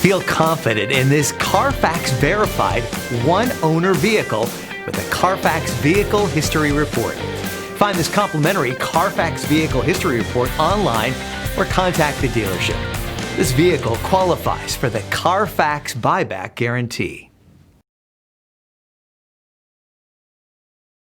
Feel confident in this Carfax verified one-owner vehicle with a Carfax Vehicle History Report. Find this complimentary Carfax Vehicle History Report online or contact the dealership. This vehicle qualifies for the Carfax Buyback Guarantee.